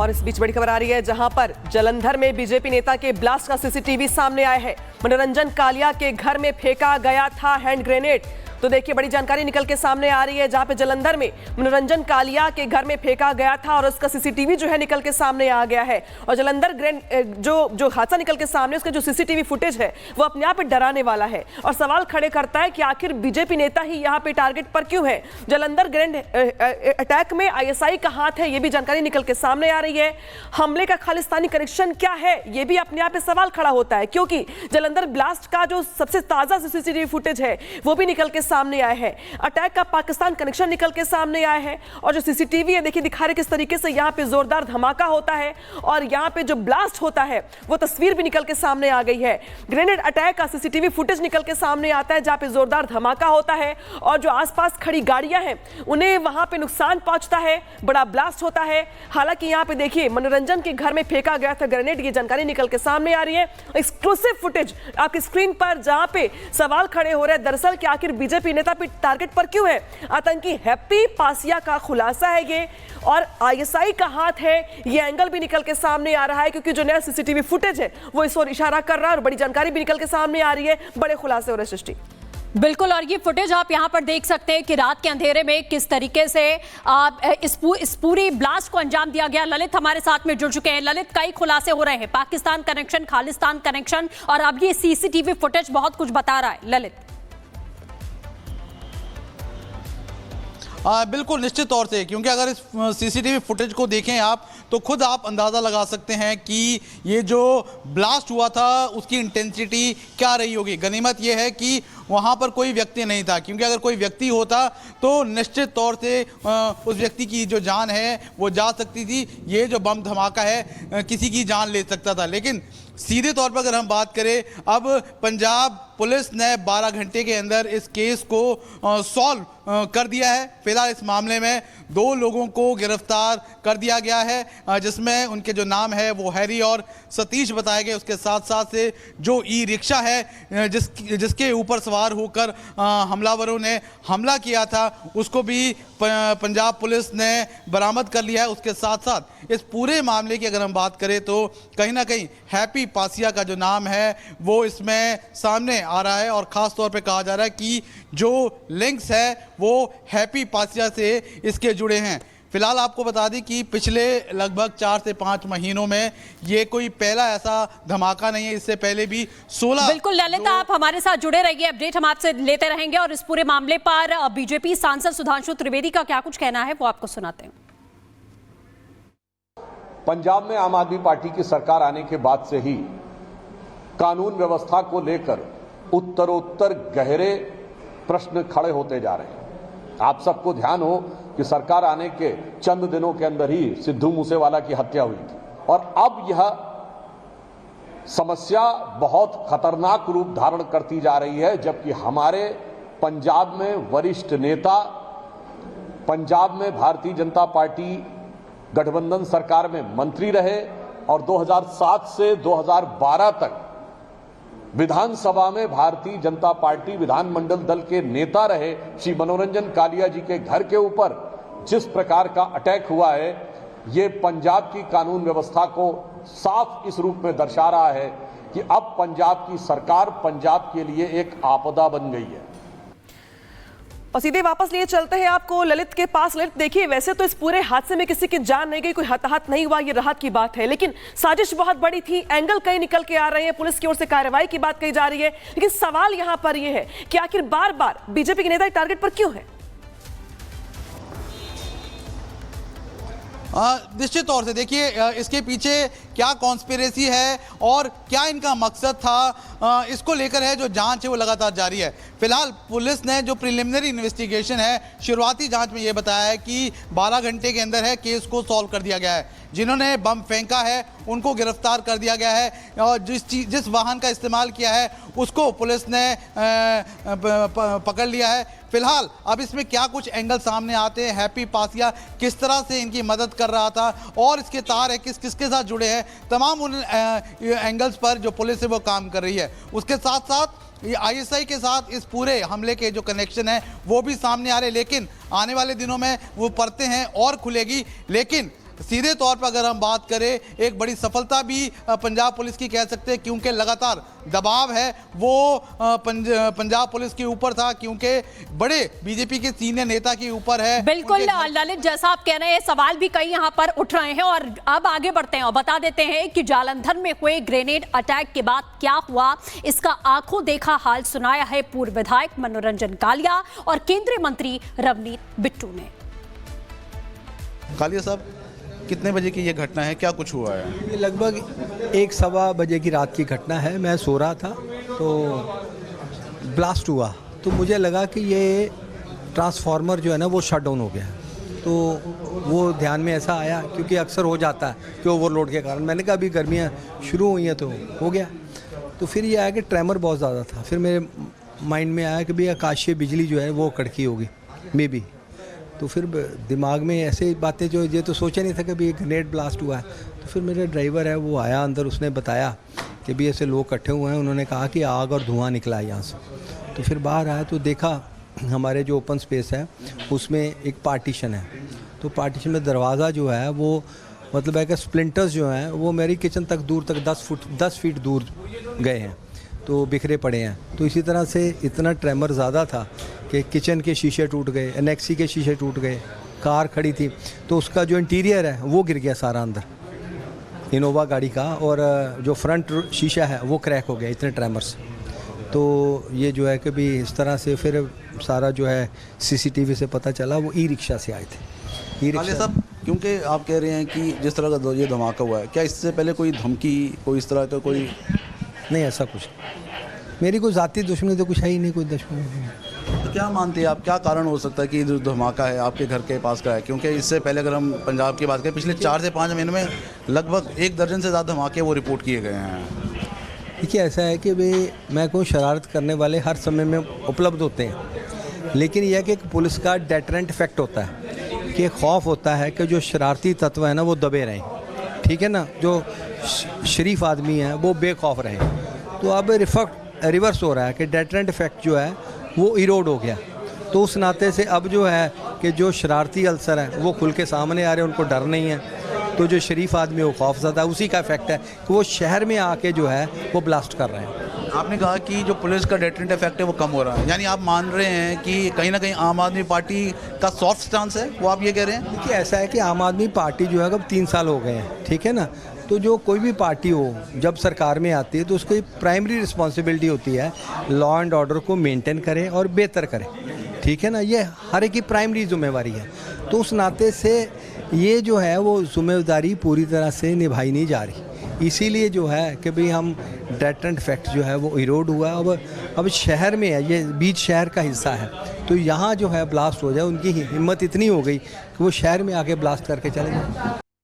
और इस बीच बड़ी खबर आ रही है जहां पर जालंधर में बीजेपी नेता के ब्लास्ट का सीसीटीवी सामने आया है। मनोरंजन कालिया के घर में फेंका गया था हैंड ग्रेनेड। तो देखिए बड़ी जानकारी निकल के सामने आ रही है जहां पे जालंधर में मनोरंजन कालिया के घर में फेंका गया था और उसका सीसीटीवी जो है निकल के सामने आ गया है। और जालंधर जो हादसा निकल के सामने उसका जो सीसीटीवी फुटेज है वो अपने आप डराने वाला है और सवाल खड़े करता है कि आखिर बीजेपी नेता ही यहां पे टारगेट पर क्यों है। जालंधर ग्रैंड अटैक में आईएसआई का हाथ है, ये भी जानकारी निकल के सामने आ रही है। हमले का खालिस्तानी कनेक्शन क्या है, ये भी अपने आप में सवाल खड़ा होता है क्योंकि जालंधर ब्लास्ट का जो सबसे ताजा सीसीटीवी फुटेज है वो भी निकल के सामने आया है। अटैक का पाकिस्तान कनेक्शन निकल के सामने आया है और जो सीसीटीवी है देखिए दिखा रहे किस तरीके से यहां पे जोरदार धमाका होता है और यहां पे जो ब्लास्ट होता है वो तस्वीर भी निकल के सामने आ गई है। ग्रेनेड अटैक का सीसीटीवी फुटेज निकल के सामने आता है जहां पे जोरदार धमाका होता है और जो आसपास खड़ी गाड़ियां हैं उन्हें वहां पे नुकसान पहुंचता है, बड़ा ब्लास्ट होता है। हालांकि यहां पे देखिए मनोरंजन के घर में फेंका गया था ग्रेनेड, ये जानकारी निकल के सामने आ रही है। एक्सक्लूसिव फुटेज आपकी स्क्रीन पर जहां पे सवाल खड़े हो रहे हैं दरअसल कि आखिर बीजेपी नेता भी टारगेट पर क्यों है। आतंकी हैप्पी पासिया का खुलासा है ये और आईएसआई का हाथ है, ये एंगल भी निकल के सामने आ रहा है क्योंकि जो नया सीसीटीवी फुटेज है वो इस ओर इशारा कर रहा है और बड़ी जानकारी भी निकल के सामने आ रही है, बड़े खुलासे हो रहे सृष्टि। बिल्कुल, और ये फुटेज आप यहाँ पर देख सकते हैं कि रात के अंधेरे में किस तरीके से इस पूरी ब्लास्ट को अंजाम दिया गया। ललित हमारे साथ में जुड़ चुके हैं। ललित, कई खुलासे हो रहे हैं, पाकिस्तान कनेक्शन, खालिस्तान कनेक्शन और अब ये सीसीटीवी फुटेज बहुत कुछ बता रहा है। ललित बिल्कुल निश्चित तौर से, क्योंकि अगर इस सीसीटीवी फुटेज को देखें आप तो खुद आप अंदाज़ा लगा सकते हैं कि ये जो ब्लास्ट हुआ था उसकी इंटेंसिटी क्या रही होगी। गनीमत ये है कि वहाँ पर कोई व्यक्ति नहीं था, क्योंकि अगर कोई व्यक्ति होता तो निश्चित तौर से उस व्यक्ति की जो जान है वो जा सकती थी। ये जो बम धमाका है किसी की जान ले सकता था। लेकिन सीधे तौर पर अगर हम बात करें, अब पंजाब पुलिस ने 12 घंटे के अंदर इस केस को सॉल्व कर दिया है। फिलहाल इस मामले में 2 लोगों को गिरफ्तार कर दिया गया है, जिसमें उनके जो नाम है वो हैरी और सतीश बताए गए। उसके साथ साथ से जो ई रिक्शा है जिसके ऊपर सवार होकर हमलावरों ने हमला किया था उसको भी पंजाब पुलिस ने बरामद कर लिया है। उसके साथ साथ इस पूरे मामले की अगर हम बात करें तो कहीं ना कहीं हैप्पी पासिया का जो नाम है वो इसमें सामने आ रहा है और ख़ास तौर पे कहा जा रहा है कि जो लिंक्स है वो हैप्पी पासिया से इसके जुड़े हैं। फिलहाल आपको बता दें कि पिछले लगभग 4 से 5 महीनों में ये कोई पहला ऐसा धमाका नहीं है, इससे पहले भी 16। बिल्कुल ललित, आप हमारे साथ जुड़े रहिए, अपडेट हम आपसे लेते रहेंगे और इस पूरे मामले पर बीजेपी सांसद सुधांशु त्रिवेदी का क्या कुछ कहना है वो आपको सुनाते हैं। पंजाब में आम आदमी पार्टी की सरकार आने के बाद से ही कानून व्यवस्था को लेकर उत्तरोत्तर गहरे प्रश्न खड़े होते जा रहे हैं। आप सबको ध्यान हो कि सरकार आने के चंद दिनों के अंदर ही सिद्धू मूसेवाला की हत्या हुई थी और अब यह समस्या बहुत खतरनाक रूप धारण करती जा रही है, जबकि हमारे पंजाब में वरिष्ठ नेता, पंजाब में भारतीय जनता पार्टी गठबंधन सरकार में मंत्री रहे और 2007 से 2012 तक विधानसभा में भारतीय जनता पार्टी विधानमंडल दल के नेता रहे। श्री मनोरंजन कालिया जी के घर के ऊपर जिस प्रकार का अटैक हुआ है ये पंजाब की कानून व्यवस्था को साफ इस रूप में दर्शा रहा है कि अब पंजाब की सरकार पंजाब के लिए एक आपदा बन गई है। और सीधे वापस लिए चलते हैं आपको ललित के पास। ललित देखिए, वैसे तो इस पूरे हादसे में किसी की जान नहीं गई, कोई हताहत नहीं हुआ, ये राहत की बात है, लेकिन साजिश बहुत बड़ी थी। एंगल कई निकल के आ रहे हैं, पुलिस की ओर से कार्रवाई की बात कही जा रही है, लेकिन सवाल यहां पर यह है कि आखिर बार बार बीजेपी के नेता टारगेट पर क्यों है। निश्चित तौर से देखिए इसके पीछे क्या कॉन्स्पिरेसी है और क्या इनका मकसद था, इसको लेकर है जो जांच है वो लगातार जारी है। फिलहाल पुलिस ने जो प्रिलिमिनरी इन्वेस्टिगेशन है, शुरुआती जांच में ये बताया है कि 12 घंटे के अंदर है केस को सॉल्व कर दिया गया है। जिन्होंने बम फेंका है उनको गिरफ्तार कर दिया गया है और जिस वाहन का इस्तेमाल किया है उसको पुलिस ने पकड़ लिया है। फिलहाल अब इसमें क्या कुछ एंगल सामने आते हैं, हैप्पी पासिया किस तरह से इनकी मदद कर रहा था और इसके तार है किसके साथ जुड़े हैं, तमाम उन एंगल्स पर जो पुलिस है वो काम कर रही है। उसके साथ साथ ये आईएसआई के साथ इस पूरे हमले के जो कनेक्शन है वो भी सामने आ रहे, लेकिन आने वाले दिनों में वो परतें हैं और खुलेगी। लेकिन सीधे तौर पर अगर हम बात करें, एक बड़ी सफलता भी पंजाब पुलिस की कह सकते हैं, क्योंकि लगातार दबाव है वो पंजाब पुलिस के ऊपर था, क्योंकि बड़े बीजेपी के सीनियर नेता के ऊपर है। बिल्कुल ललित, जैसा आप कह रहे हैं सवाल भी कई यहाँ पर उठ रहे हैं और अब आगे बढ़ते हैं और बता देते हैं कि जालंधर में हुए ग्रेनेड अटैक के बाद क्या हुआ, इसका आंखों देखा हाल सुनाया है पूर्व विधायक मनोरंजन कालिया और केंद्रीय मंत्री रवनीत बिट्टू ने। कालिया साहब, कितने बजे की ये घटना है, क्या कुछ हुआ है? ये लगभग 1-1:15 बजे की रात की घटना है। मैं सो रहा था तो ब्लास्ट हुआ, तो मुझे लगा कि ये ट्रांसफार्मर जो है ना वो शट डाउन हो गया। तो वो ध्यान में ऐसा आया, क्योंकि अक्सर हो जाता है कि ओवरलोड के कारण। मैंने कहा अभी गर्मियाँ शुरू हुई हैं तो हो गया। तो फिर ये आया कि ट्रेमर बहुत ज़्यादा था। फिर मेरे माइंड में आया कि भाई आकाशीय बिजली जो है वो कड़की होगी मे बी। तो फिर दिमाग में ऐसे बातें जो ये तो सोचा नहीं था कि भाई ग्रेनेड ब्लास्ट हुआ है। तो फिर मेरा ड्राइवर है वो आया अंदर, उसने बताया कि भाई ऐसे लोग इकट्ठे हुए हैं। उन्होंने कहा कि आग और धुआं निकला है यहाँ से। तो फिर बाहर आया तो देखा हमारे जो ओपन स्पेस है उसमें एक पार्टीशन है। तो पार्टीशन में दरवाज़ा जो है वो मतलब है कि स्प्लिंटर्स जो हैं वो मेरी किचन तक दूर तक 10 फीट दूर गए हैं, तो बिखरे पड़े हैं। तो इसी तरह से इतना ट्रेमर ज़्यादा था कि किचन के शीशे टूट गए, एनेक्सी के शीशे टूट गए, कार खड़ी थी तो उसका जो इंटीरियर है वो गिर गया सारा अंदर, इनोवा गाड़ी का, और जो फ्रंट शीशा है वो क्रैक हो गया, इतने ट्रेमर्स। तो ये जो है कि भी इस तरह से फिर सारा जो है सीसीटीवी से पता चला वो ई रिक्शा से आए थे। ई रिक्शा साहब, क्योंकि आप कह रहे हैं कि जिस तरह का ये धमाका हुआ है, क्या इससे पहले कोई धमकी, कोई इस तरह का कोई? नहीं, ऐसा कुछ मेरी कोई ज़ाती दुश्मनी तो कुछ है ही नहीं, कोई दुश्मनी नहीं। तो क्या मानते हैं आप, क्या कारण हो सकता है कि जो धमाका है आपके घर के पास का है? क्योंकि इससे पहले अगर हम पंजाब की बात करें, पिछले 4 से 5 महीने में लगभग 1 दर्जन से ज़्यादा धमाके वो रिपोर्ट किए गए हैं। देखिए ऐसा है कि भाई मैं कोई शरारत करने वाले हर समय में उपलब्ध होते हैं, लेकिन यह कि एक पुलिस का डेटरेंट इफेक्ट होता है कि खौफ होता है कि जो शरारती तत्व है ना वो दबे रहें, ठीक है ना, जो शरीफ आदमी है वो बेखौफ रहे। तो अब रिवर्स हो रहा है कि डेटरेंट इफेक्ट जो है वो इरोड हो गया। तो उस नाते से अब जो है कि जो शरारती अल्सर हैं वो खुल के सामने आ रहे हैं, उनको डर नहीं है। तो जो शरीफ आदमी वो खौफज़दा है, उसी का इफेक्ट है कि वो शहर में आके जो है वो ब्लास्ट कर रहे हैं। आपने कहा कि जो पुलिस का डेटरेंट इफेक्ट है वो कम हो रहा है, यानी आप मान रहे हैं कि कहीं ना कहीं आम आदमी पार्टी का सॉफ्ट स्टांस है, वो आप ये कह रहे हैं? देखिए ऐसा है कि आम आदमी पार्टी जो है अब 3 साल हो गए हैं, ठीक है ना। तो जो कोई भी पार्टी हो जब सरकार में आती है तो उसकी प्राइमरी रिस्पॉन्सिबिलिटी होती है लॉ एंड ऑर्डर को मेंटेन करें और बेहतर करें, ठीक है ना। ये हर एक की प्राइमरी जिम्मेवारी है। तो उस नाते से ये जो है वो जिम्मेदारी पूरी तरह से निभाई नहीं जा रही। इसीलिए जो है कि भाई हम डेटरेंट इफेक्ट जो है वो इरोड हुआ। अब शहर में है, ये बीच शहर का हिस्सा है, तो यहाँ जो है ब्लास्ट हो जाए, उनकी हिम्मत इतनी हो गई कि वो शहर में आके ब्लास्ट करके चले जाए।